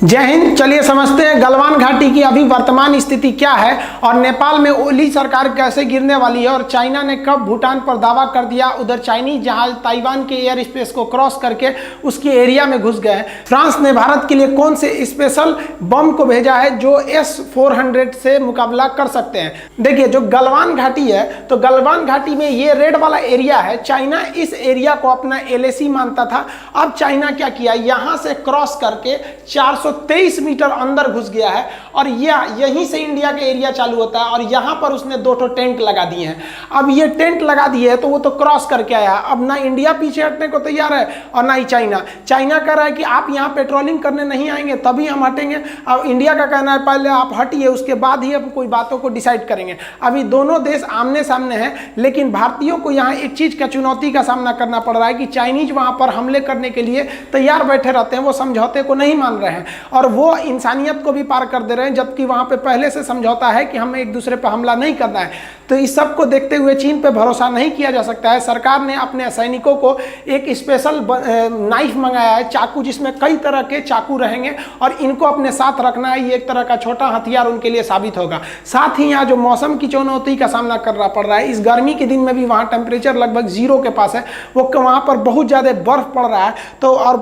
जय हिंद। चलिए समझते हैं गलवान घाटी की अभी वर्तमान स्थिति क्या है और नेपाल में ओली सरकार कैसे गिरने वाली है और चाइना ने कब भूटान पर दावा कर दिया। उधर चाइनीज जहाज ताइवान के एयर स्पेस को क्रॉस करके उसके एरिया में घुस गए। फ्रांस ने भारत के लिए कौन से स्पेशल बम को भेजा है जो S-400 से मुकाबला कर सकते हैं। देखिए जो गलवान घाटी है तो गलवान घाटी में ये रेड वाला एरिया है। चाइना इस एरिया को अपना LAC मानता था। अब चाइना क्या किया, यहाँ से क्रॉस करके 423 मीटर अंदर घुस गया है और यहीं से इंडिया के एरिया चालू होता है और यहाँ पर उसने 2 टेंट लगा दिए हैं। अब ये टेंट लगा दिए हैं तो वो तो क्रॉस करके आया। अब ना इंडिया पीछे हटने को तैयार है और ना ही चाइना। चाइना कह रहा है कि आप यहाँ पेट्रोलिंग करने नहीं आएंगे तभी हम हटेंगे। अब इंडिया का कहना है पहले आप हटिए उसके बाद ही अब कोई बातों को डिसाइड करेंगे। अभी दोनों देश आमने सामने हैं, लेकिन भारतीयों को यहाँ एक चीज का चुनौती का सामना करना पड़ रहा है कि चाइनीज वहां पर हमले करने के लिए तैयार बैठे रहते हैं। वो समझौते को नहीं मान रहे हैं और वो इंसानियत को भी पार कर दे रहे हैं, जबकि वहां पे पहले से समझौता है कि हमें एक दूसरे पर हमला नहीं करना है। तो इस सब को देखते हुए चीन पे भरोसा नहीं किया जा सकता है। सरकार ने अपने सैनिकों को एक स्पेशल नाइफ मंगाया है, चाकू, जिसमें कई तरह के चाकू रहेंगे और इनको अपने साथ रखना है। ये एक तरह का छोटा हथियार उनके लिए साबित होगा। साथ ही यहाँ जो मौसम की चुनौती का सामना करना पड़ रहा है, इस गर्मी के दिन में भी वहाँ टेम्परेचर लगभग 0 के पास है। वो वहाँ पर बहुत ज़्यादा बर्फ पड़ रहा है तो और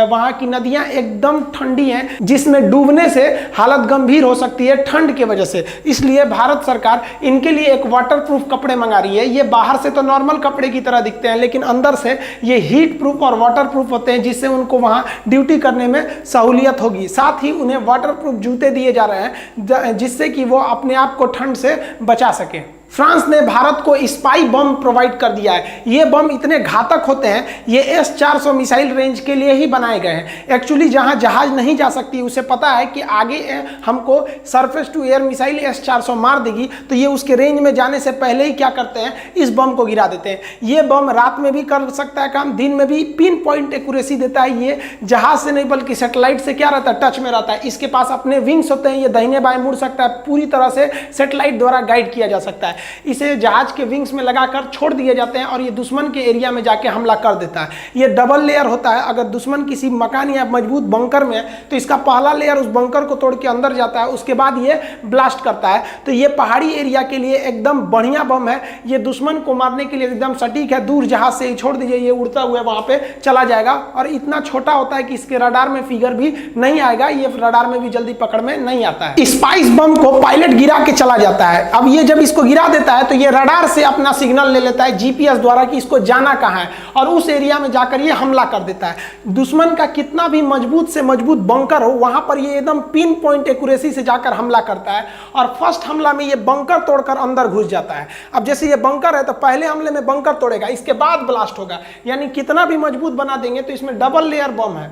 वहाँ की नदियाँ एकदम ठंडी हैं, जिसमें डूबने से हालत गंभीर हो सकती है ठंड की वजह से। इसलिए भारत सरकार इनके लिए एक वाटरप्रूफ कपड़े मंगा रही है। ये बाहर से तो नॉर्मल कपड़े की तरह दिखते हैं, लेकिन अंदर से ये हीट प्रूफ और वाटरप्रूफ होते हैं, जिससे उनको वहाँ ड्यूटी करने में सहूलियत होगी। साथ ही उन्हें वाटरप्रूफ जूते दिए जा रहे हैं जिससे कि वो अपने आप को ठंड से बचा सके। फ्रांस ने भारत को स्पाई बम प्रोवाइड कर दिया है। ये बम इतने घातक होते हैं, ये S-400 मिसाइल रेंज के लिए ही बनाए गए हैं। एक्चुअली जहां जहाज नहीं जा सकती उसे पता है कि आगे हमको surface to air missile S-400 मार देगी, तो ये उसके रेंज में जाने से पहले ही क्या करते हैं, इस बम को गिरा देते हैं। ये बम रात में भी कर सकता है काम, दिन में भी पिन पॉइंट एक्यूरेसी देता है। ये जहाज से नहीं बल्कि सैटेलाइट से क्या रहता है, टच में रहता है। इसके पास अपने विंग्स होते हैं, ये दाहिने बाएं मुड़ सकता है, पूरी तरह से सैटेलाइट द्वारा गाइड किया जा सकता है। इसे जहाज के विंग्स में लगाकर छोड़ दिए जाते हैं और ये दुश्मन के एरिया में जाके हमला कर देता है। ये डबल लेयर होता है। अगर दुश्मन किसी मकान या मजबूत बंकर में है तो इसका पहला लेयर उस बंकर को तोड़ के अंदर जाता है, उसके बाद ये ब्लास्ट करता है। तो ये पहाड़ी एरिया के लिए एकदम बढ़िया बम है। ये दुश्मन को मारने के लिए एकदम सटीक है। दूर जहाज से ही छोड़ दीजिए, ये उड़ता हुआ वहां पे चला जाएगा और इतना छोटा होता है कि इसके रडार में फिगर भी नहीं आएगा। ये रडार में भी जल्दी पकड़ में नहीं आता है। स्पाइस बम को पायलट गिरा के चला जाता है। अब ये जब इसको गिरा देता है तो ये रडार से अपना सिग्नल ले लेता है GPS द्वारा कि इसको जाना कहां है और उस एरिया में जाकर ये हमला कर देता है। दुश्मन का कितना भी मजबूत से मजबूत बंकर हो, वहां पर ये एकदम पिन पॉइंट एक्यूरेसी से जाकर हमला करता है और फर्स्ट हमला में ये बंकर तोड़कर अंदर घुस जाता है। अब जैसे ये बंकर है तो पहले हमले में बंकर तोड़ेगा, इसके बाद ब्लास्ट होगा। यानी कितना भी मजबूत बना देंगे तो इसमें डबल लेयर बम है।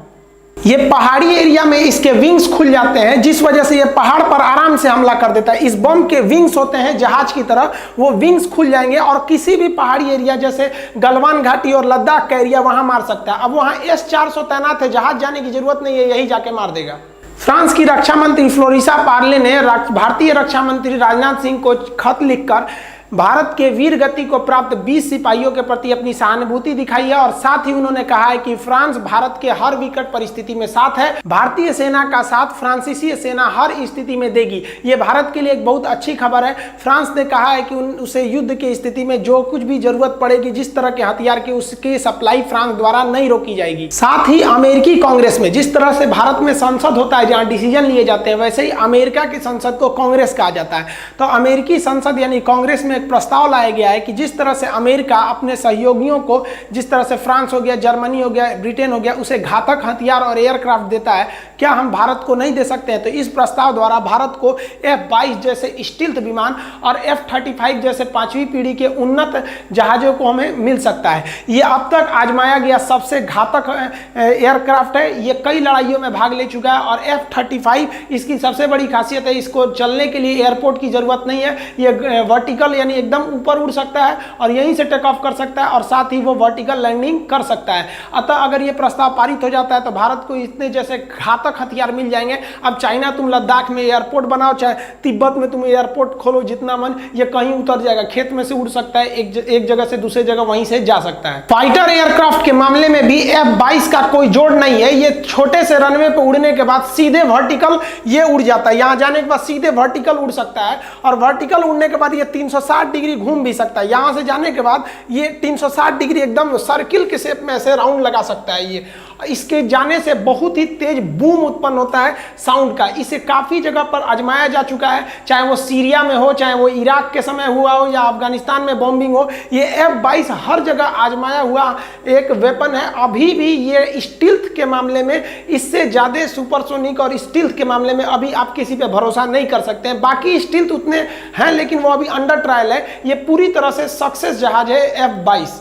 ये पहाड़ी एरिया में इसके विंग्स खुल जाते हैं, जिस वजह से ये पहाड़ पर आराम से हमला कर देता है। इस बम के विंग्स होते हैं जहाज की तरह, वो विंग्स खुल जाएंगे और किसी भी पहाड़ी एरिया जैसे गलवान घाटी और लद्दाख का एरिया वहां मार सकता है। अब वहां S-400 तैनात है, जहाज जाने की जरूरत नहीं है, यही जाके मार देगा। फ्रांस की रक्षा मंत्री फ्लोरिसा पार्ले ने भारतीय रक्षा मंत्री राजनाथ सिंह को खत लिखकर भारत के वीर गति को प्राप्त 20 सिपाहियों के प्रति अपनी सहानुभूति दिखाई है और साथ ही उन्होंने कहा है कि फ्रांस भारत के हर विकट परिस्थिति में साथ है। भारतीय सेना का साथ फ्रांसीसी सेना हर स्थिति में देगी। ये भारत के लिए एक बहुत अच्छी खबर है। फ्रांस ने कहा है कि उसे युद्ध की स्थिति में जो कुछ भी जरूरत पड़ेगी, जिस तरह के हथियार की, उसकी सप्लाई फ्रांस द्वारा नहीं रोकी जाएगी। साथ ही अमेरिकी कांग्रेस में जिस तरह से भारत में संसद होता है जहाँ डिसीजन लिए जाते हैं, वैसे ही अमेरिका की संसद को कांग्रेस कहा जाता है। तो अमेरिकी संसद यानी कांग्रेस में एक प्रस्ताव लाया गया है कि जिस तरह से अमेरिका अपने सहयोगियों को, जिस तरह से फ्रांस हो गया, जर्मनी हो गया, ब्रिटेन हो गया, उसे घातक हथियार और एयरक्राफ्ट देता है, क्या हम भारत को नहीं दे सकते हैं? तो इस प्रस्ताव द्वारा भारत को F-22 जैसे स्टील्थ विमान और F-35 जैसे 5वीं पीढ़ी के उन्नत जहाजों को हमें मिल सकता है। ये अब तक आजमाया गया सबसे घातक एयरक्राफ्ट है। ये कई लड़ाइयों में भाग ले चुका है और F-35 इसकी सबसे बड़ी खासियत है, इसको चलने के लिए एयरपोर्ट की जरूरत नहीं है। ये वर्टिकल यानी यानी एकदम ऊपर उड़ सकता है और यहीं से टेक ऑफ कर सकता है और साथ ही वो वर्टिकल लैंडिंग कर सकता है। अतः अगर ये प्रस्ताव पारित हो जाता है तो भारत को इतने जैसे घातक हथियार मिल जाएंगे। अब चाइना तुम लद्दाख में एयरपोर्ट बनाओ, चाहे तिब्बत में तुम एयरपोर्ट खोलो, जितना मन, ये कहीं उतर जाएगा, खेत में से उड़ सकता है, एक जगह से दूसरे जगह वहीं से जा सकता है। फाइटर एयरक्राफ्ट के मामले में भी F-22 का कोई जोड़ नहीं है। ये छोटे से रनवे पे उड़ने के बाद सीधे वर्टिकल ये उड़ जाता है, यहां जाने के बाद सीधे वर्टिकल उड़ सकता है और वर्टिकल उड़ने के बाद ये 360 डिग्री घूम भी सकता है। यहां से जाने के बाद ये 360 डिग्री एकदम सर्किल के शेप में ऐसे राउंड लगा सकता है। ये इसके जाने से बहुत ही तेज बूम उत्पन्न होता है साउंड का। इसे काफी जगह पर आजमाया जा चुका है, चाहे वो सीरिया में हो, चाहे वो इराक के समय हुआ हो या अफगानिस्तान में बॉम्बिंग हो। ये F-22 हर जगह आजमाया हुआ एक वेपन है। अभी भी ये स्टील्थ के मामले में इससे ज्यादा सुपरसोनिक और स्टील्थ के मामले में अभी आप किसी पे भरोसा नहीं कर सकते हैं। बाकी स्टील्थ उतने हैं लेकिन वो अभी अंडर ट्रायल है। ये पूरी तरह से सक्सेस जहाज है F-22।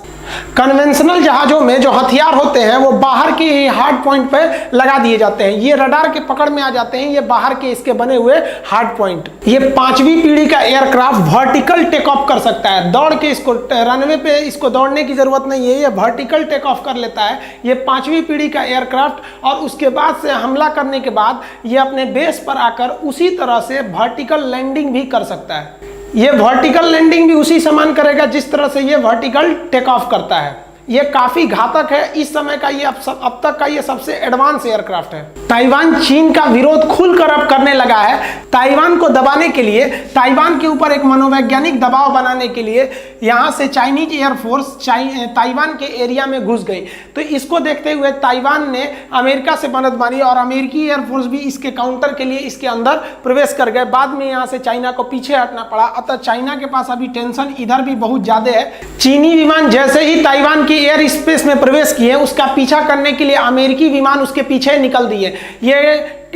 कन्वेंशनल जहाजों में जो हथियार होते हैं वो बाहर के हार्ड पॉइंट पे लगा दिए जाते हैं, ये रडार के पकड़ में आ जाते हैं, ये बाहर के इसके बने हुए हार्ड पॉइंट। ये 5वीं पीढ़ी का एयरक्राफ्ट वर्टिकल टेक ऑफ कर सकता है, दौड़ के इसको रनवे पे इसको दौड़ने की जरूरत नहीं है, ये वर्टिकल टेक ऑफ कर लेता है। ये 5वीं पीढ़ी का एयरक्राफ्ट और उसके बाद से हमला करने के बाद ये अपने बेस पर आकर उसी तरह से वर्टिकल लैंडिंग भी कर सकता है। ये वर्टिकल लैंडिंग भी उसी समान करेगा जिस तरह से ये वर्टिकल टेक ऑफ करता है। ये काफी घातक है। इस समय का ये अब तक का ये सबसे एडवांस एयरक्राफ्ट है। ताइवान चीन का विरोध खुलकर अब करने लगा है। ताइवान को दबाने के लिए, ताइवान के ऊपर एक मनोवैज्ञानिक दबाव बनाने के लिए यहाँ से चाइनीज एयरफोर्स ताइवान के एरिया में घुस गई। तो इसको देखते हुए ताइवान ने अमेरिका से मदद मांगी और अमेरिकी एयरफोर्स भी इसके काउंटर के लिए इसके अंदर प्रवेश कर गए। बाद में यहाँ से चाइना को पीछे हटना पड़ा। अतः चाइना के पास अभी टेंशन इधर भी बहुत ज्यादा है। चीनी विमान जैसे ही ताइवान की एयर स्पेस में प्रवेश किए, उसका पीछा करने के लिए अमेरिकी विमान उसके पीछे निकल दिए। ये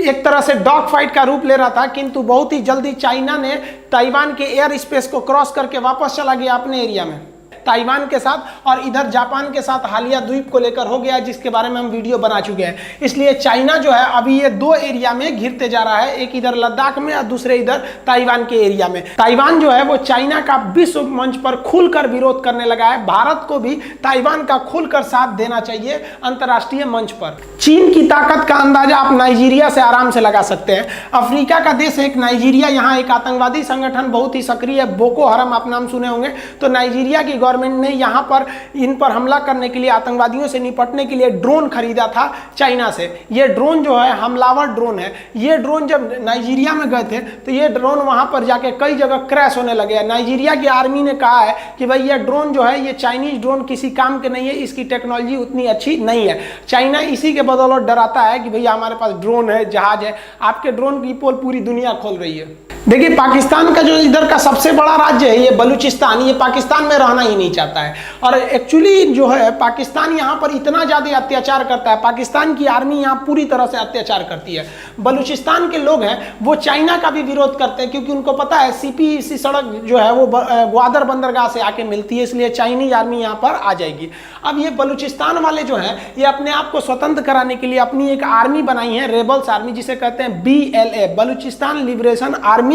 एक तरह से डॉग फाइट का रूप ले रहा था, किंतु बहुत ही जल्दी चाइना ने ताइवान के एयर स्पेस को क्रॉस करके वापस चला गया अपने एरिया में। ताइवान के साथ और इधर जापान के साथ हालिया द्वीप को लेकर हो गया, जिसके बारे में हम वीडियो बना चुके हैं। इसलिए चाइना जो है अभी ये 2 एरिया में घिरते जा रहा है, एक इधर लद्दाख में और दूसरे इधर ताइवान के एरिया में। ताइवान जो है वो चाइना का विश्व मंच पर खुलकर विरोध करने लगा है। भारत को भी ताइवान का खुलकर साथ देना चाहिए अंतर्राष्ट्रीय मंच पर। चीन की ताकत का अंदाजा आप नाइजीरिया से आराम से लगा सकते हैं। अफ्रीका का देश एक नाइजीरिया, यहाँ एक आतंकवादी संगठन बहुत ही सक्रिय है, बोको हराम, आप नाम सुने होंगे। तो नाइजीरिया की गवर्नमेंट ने यहाँ पर इन पर हमला करने के लिए, आतंकवादियों से निपटने के लिए ड्रोन खरीदा था चाइना से। ये ड्रोन जो है हमलावर ड्रोन है। ये ड्रोन जब नाइजीरिया में गए थे तो ये ड्रोन वहां पर जाके कई जगह क्रैश होने लगे। नाइजीरिया की आर्मी ने कहा है कि भाई ये ड्रोन जो है, ये चाइनीज ड्रोन किसी काम के नहीं है, इसकी टेक्नोलॉजी उतनी अच्छी नहीं है। चाइना इसी के बदौलत डराता है कि भैया हमारे पास ड्रोन है, जहाज है। आपके ड्रोन की पोल पूरी दुनिया खोल रही है। देखिए पाकिस्तान का जो इधर का सबसे बड़ा राज्य है ये बलूचिस्तान, ये पाकिस्तान में रहना ही नहीं चाहता है। और एक्चुअली जो है पाकिस्तान यहाँ पर इतना ज़्यादा अत्याचार करता है, पाकिस्तान की आर्मी यहाँ पूरी तरह से अत्याचार करती है। बलूचिस्तान के लोग हैं वो चाइना का भी विरोध करते हैं, क्योंकि उनको पता है CPEC सड़क जो है वो ग्वादर बंदरगाह से आके मिलती है, इसलिए चाइनीज आर्मी यहाँ पर आ जाएगी। अब ये बलूचिस्तान वाले जो हैं ये अपने आप को स्वतंत्र कराने के लिए अपनी एक आर्मी बनाई है, रेबल्स आर्मी, जिसे कहते हैं BLA, Balochistan liberation army,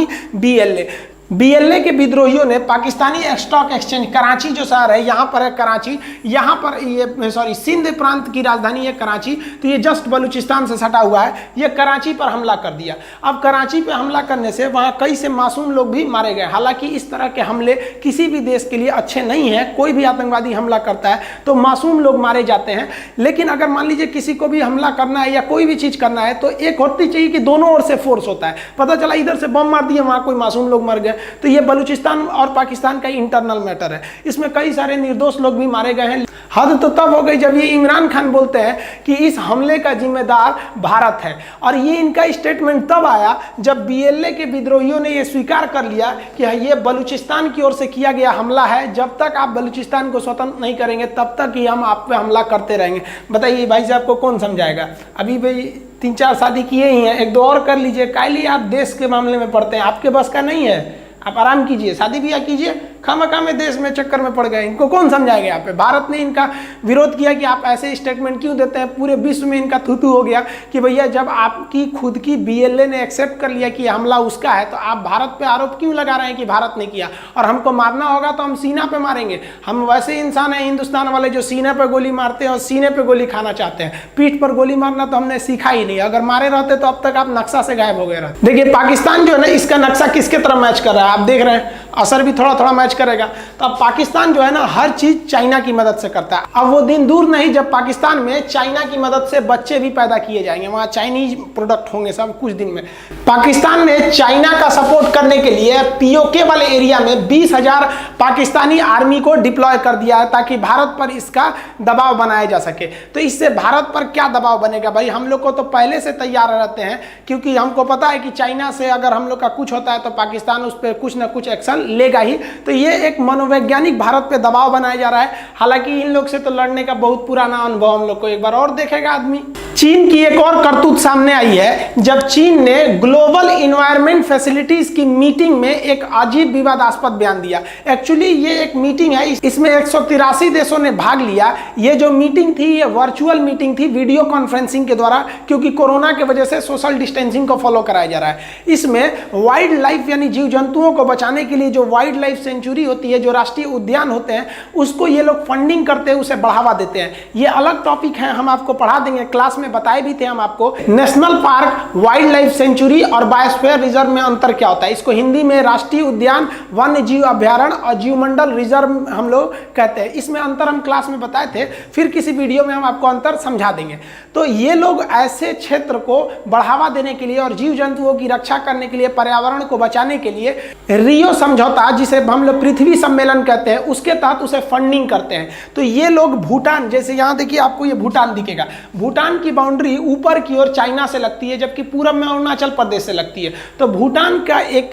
BLA के विद्रोहियों ने पाकिस्तानी स्टॉक एक्सचेंज, कराची जो शहर है यहाँ पर है कराची, यहाँ पर ये सिंध प्रांत की राजधानी है कराची, तो ये जस्ट बलूचिस्तान से सटा हुआ है। ये कराची पर हमला कर दिया। अब कराची पे हमला करने से वहाँ कई से मासूम लोग भी मारे गए। हालांकि इस तरह के हमले किसी भी देश के लिए अच्छे नहीं हैं। कोई भी आतंकवादी हमला करता है तो मासूम लोग मारे जाते हैं। लेकिन अगर मान लीजिए किसी को भी हमला करना है या कोई भी चीज़ करना है तो एक होती चाहिए कि दोनों ओर से फोर्स होता है। पता चला इधर से बम मार दिए, वहाँ कोई मासूम लोग मर गए, तो ये बलूचिस्तान और पाकिस्तान का इंटरनल मैटर है। इसमें कई सारे निर्दोष लोग भी मारे गए हैं। हद तो तब हो गई जब ये इमरान खान बोलते हैं कि इस हमले का जिम्मेदार भारत है। और ये इनका स्टेटमेंट तब आया जब BLA के विद्रोहियों ने ये स्वीकार कर लिया कि ये बलूचिस्तान की ओर से किया गया हमला है। जब तक आप बलूचिस्तान को स्वतंत्र नहीं करेंगे तब तक ही हम आप पे हमला करते रहेंगे। बताइए भाई साहब को कौन समझाएगा? अभी भाई 3-4 शादी किए ही हैं, 1-2 और कर लीजिए। काहे लिए आप देश के मामले में पड़ते हैं? आपके बस का नहीं है। आप आराम कीजिए, शादी ब्याह कीजिए, खामखा में देश में चक्कर में पड़ गए। इनको कौन समझाएगा? यहाँ पे भारत ने इनका विरोध किया कि आप ऐसे स्टेटमेंट क्यों देते हैं। पूरे विश्व में इनका थू हो गया कि भैया जब आपकी खुद की BLA ने एक्सेप्ट कर लिया कि हमला उसका है, तो आप भारत पे आरोप क्यों लगा रहे हैं कि भारत ने किया? और हमको मारना होगा तो हम सीना पे मारेंगे। हम वैसे इंसान हैं हिंदुस्तान वाले जो सीने पे गोली मारते हैं और सीने पे गोली खाना चाहते हैं। पीठ पर गोली मारना तो हमने सीखा ही नहीं। अगर मारे रहते तो अब तक आप नक्शा से गायब हो गए रहते। देखिए पाकिस्तान जो है ना, इसका नक्शा किसके तरह मैच कर रहा है आप देख रहे हैं, असर भी थोड़ा थोड़ा मैच करेगा। तो अब पाकिस्तान जो है ना हर चीज चाइना की मदद से करता है। अब वो दिन दूर नहीं जब पाकिस्तान में चाइना की मदद से बच्चे भी पैदा किए जाएंगे, वहां चाइनीज प्रोडक्ट होंगे सब कुछ दिन में। पाकिस्तान ने चाइना का सपोर्ट करने के लिए POK वाले एरिया में 20,000 पाकिस्तानी आर्मी को डिप्लॉय कर दिया है ताकि भारत पर इसका दबाव बनाया जा सके। तो इससे भारत पर क्या दबाव बनेगा भाई? हम लोग को तो पहले से तैयार रहते हैं, क्योंकि हमको पता है कि चाइना से अगर हम लोग का कुछ होता है तो पाकिस्तान उस पर कुछ ना कुछ एक्शन लेगा ही। तो ये एक मनोवैज्ञानिक भारत पे दबाव बनाया जा रहा है। हालांकि इन लोग से तो लड़ने का बहुत पुराना अनुभव हम लोग को एक बार और देखेगा आदमी। चीन की एक और करतूत सामने आई है जब चीन ने ग्लोबल इन्वायरमेंट फैसिलिटीज की मीटिंग में एक अजीब विवादास्पद बयान दिया। एक्चुअली ये एक मीटिंग है, इसमें 183 देशों ने भाग लिया। ये जो मीटिंग थी ये वर्चुअल मीटिंग थी, वीडियो कॉन्फ्रेंसिंग के द्वारा, क्योंकि कोरोना की वजह से सोशल डिस्टेंसिंग को फॉलो कराया जा रहा है। इसमें वाइल्ड लाइफ यानी जीव जंतुओं को बचाने के लिए जो वाइल्ड लाइफ सेंचुरी होती है, जो राष्ट्रीय उद्यान होते हैं, उसको ये लोग फंडिंग करते हैं, उसे बढ़ावा देते हैं। ये अलग टॉपिक है, हम आपको पढ़ा देंगे, क्लास में बताए भी थे हम आपको। National park, wild life sanctuary और बायोस्फीयर रिजर्व में अंतर क्या होता है। इसको हिंदी में राष्ट्रीय उद्यान, वन्य जीव अभ्यारण्य और जीवमंडल रिजर्व हम लोग कहते हैं। इसमें अंतर हम क्लास में बताए थे, फिर किसी वीडियो में हम आपको अंतर समझा देंगे। तो ये लोग ऐसे क्षेत्र को बढ़ावा देने के लिए और जीव जंतुओं की रक्षा करने के लिए, पर्यावरण को बचाने के लिए रियो समझौता, जिसे हम लोग पृथ्वी सम्मेलन कहते हैं, उसके तहत उसे फंडिंग करते हैं। तो ये लोग भूटान, जैसे यहाँ देखिए आपको ये भूटान दिखेगा, भूटान की बाउंड्री ऊपर की ओर चाइना से लगती है, जबकि पूरब में अरुणाचल प्रदेश से लगती है। तो भूटान का एक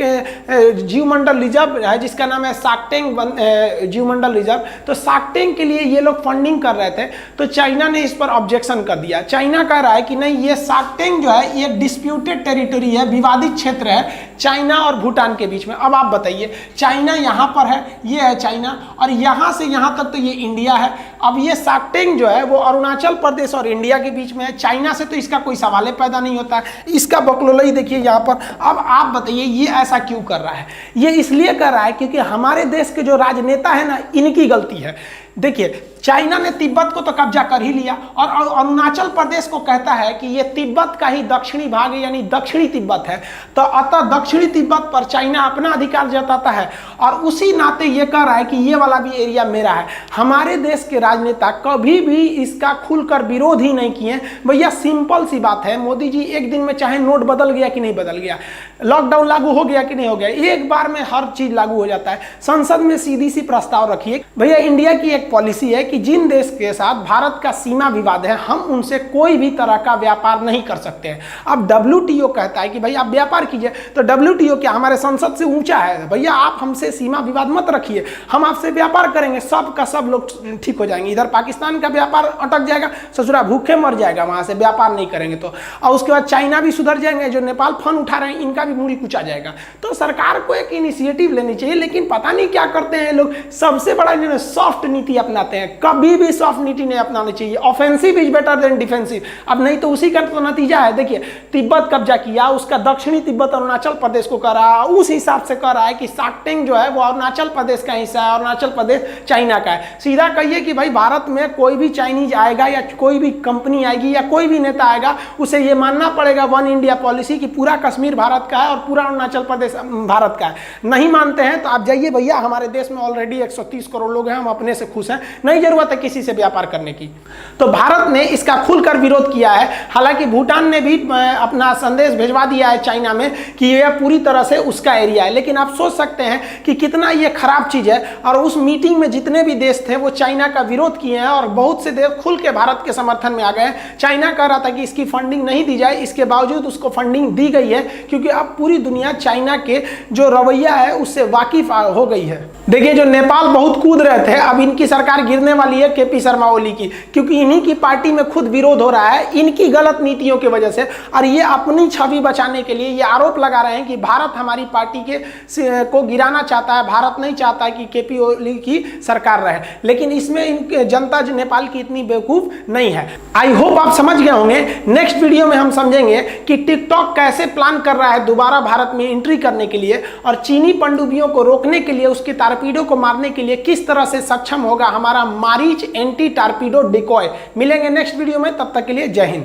जीवमंडल रिजर्व है जिसका नाम है साकटेंग जीवमंडल रिजर्व। तो साकटेंग के लिए ये लोग फंडिंग कर रहे थे, तो चाइना ने इस पर ऑब्जेक्शन कर दिया। चाइना कह रहा है कि नहीं, ये साकटेंग जो है ये डिस्प्यूटेड टेरिटरी है, विवादित क्षेत्र है चाइना और भूटान के बीच में। अब आप बताइए, चाइना यहाँ पर है, ये है चाइना, और यहाँ से यहाँ तक तो ये इंडिया है। अब ये साकटेंग जो है वो अरुणाचल प्रदेश और इंडिया के बीच में है। चाइना से तो इसका कोई सवाल पैदा नहीं होता है, इसका बकलोला ही देखिए यहाँ पर। अब आप बताइए ये ऐसा क्यों कर रहा है? ये इसलिए कर रहा है क्योंकि हमारे देश के जो राजनेता है ना, इनकी गलती है। देखिए चाइना ने तिब्बत को तो कब्जा कर ही लिया और अरुणाचल प्रदेश को कहता है कि ये तिब्बत का ही दक्षिणी भाग है, यानी दक्षिणी तिब्बत है। तो अतः दक्षिणी तिब्बत पर चाइना अपना अधिकार जताता है और उसी नाते ये कह रहा है कि ये वाला भी एरिया मेरा है। हमारे देश के राजनेता कभी भी इसका खुलकर विरोध ही नहीं किए। भैया सिंपल सी बात है, मोदी जी एक दिन में चाहे नोट बदल गया कि नहीं बदल गया, लॉकडाउन लागू हो गया कि नहीं हो गया, एक बार में हर चीज लागू हो जाता है। संसद में सीधी सी प्रस्ताव रखिए। भैया इंडिया की एक पॉलिसी है कि जिन देश के साथ भारत का सीमा विवाद है, हम उनसे कोई भी तरह का व्यापार नहीं कर सकते हैं। अब WTO कहता है कि भाई आप व्यापार कीजिए, तो WTO क्या हमारे संसद से ऊंचा है? भैया आप हमसे सीमा विवाद मत रखिए, हम आपसे व्यापार करेंगे, सब का सब लोग ठीक हो जाएंगे। इधर पाकिस्तान का व्यापार अटक जाएगा, ससुरा भूखे मर जाएगा वहां से व्यापार नहीं करेंगे तो। और उसके बाद चाइना भी सुधर जाएंगे, जो नेपाल फंड उठा रहे हैं इनका भी मूल्य कुछ आ जाएगा। तो सरकार को एक इनिशिएटिव लेनी चाहिए, लेकिन पता नहीं क्या करते हैं लोग। सबसे बड़ा इन्होंने सॉफ्ट नीति अपनाते हैं। कभी भी सॉफ्ट नीति नहीं अपनानी चाहिए। Offensive is better than defensive. अब नहीं तो उसी का तो नतीजा है। देखिए तिब्बत कब्जा किया, उसका दक्षिणी तिब्बत अरुणाचल प्रदेश को कर रहा है, उस हिसाब से कर रहा है कि साकटेंग जो है वो अरुणाचल प्रदेश का हिस्सा है, अरुणाचल प्रदेश चाइना का है। सीधा कहिए कि भाई भारत में कोई भी चाइनीज आएगा या कोई भी कंपनी आएगी या कोई भी नेता आएगा, उसे ये मानना पड़ेगा वन इंडिया पॉलिसी की पूरा कश्मीर भारत का है और पूरा अरुणाचल प्रदेश भारत का है। नहीं मानते हैं तो आप जाइए भैया, हमारे देश में ऑलरेडी 130 करोड़ लोग हैं, हम अपने से खुश हैं, नहीं जरूरत है किसी से व्यापार करने की। तो भारत ने इसका खुलकर विरोध किया है। हालांकि भूटान ने भी अपना संदेश भिजवा दिया है चाइना में कि यह पूरी तरह से उसका एरिया है। लेकिन आप सोच सकते हैं कि कितना यह खराब चीज है। और उस मीटिंग में जितने भी देश थे वो चाइना का विरोध किए हैं और बहुत से देश खुल के भारत के समर्थन में आ गए। चाइना कह रहा था कि इसकी फंडिंग नहीं दी जाए, इसके बावजूद उसको फंडिंग दी गई है, क्योंकि अब पूरी दुनिया चाइना के जो रवैया है उससे वाकिफ हो गई है। देखिए जो नेपाल बहुत कूद रहे थे, अब इनकी सरकार गिरने वाली है केपी शर्मा ओली की, क्योंकि इन्हीं की पार्टी में खुद विरोध हो रहा है इनकी गलत नीतियों की वजह से। और ये अपनी छवि बचाने के लिए ये आरोप लगा रहे हैं कि भारत हमारी पार्टी के को गिराना चाहता है, भारत नहीं चाहता है कि केपी ओली की सरकार रहे। लेकिन इसमें जनता नेपाल की इतनी बेवकूफ नहीं है। आई होप आप समझ गए होंगे। नेक्स्ट वीडियो में हम समझेंगे कि टिकटॉक कैसे प्लान कर रहा है दोबारा भारत में एंट्री करने के लिए, और चीनी पनडुब्बियों को रोकने के लिए, उसके टारपीडो को मारने के लिए किस तरह से सक्षम होगा हमारा मारीच एंटी टारपीडो डिकॉय। मिलेंगे नेक्स्ट वीडियो में, तब तक के लिए जय हिंद।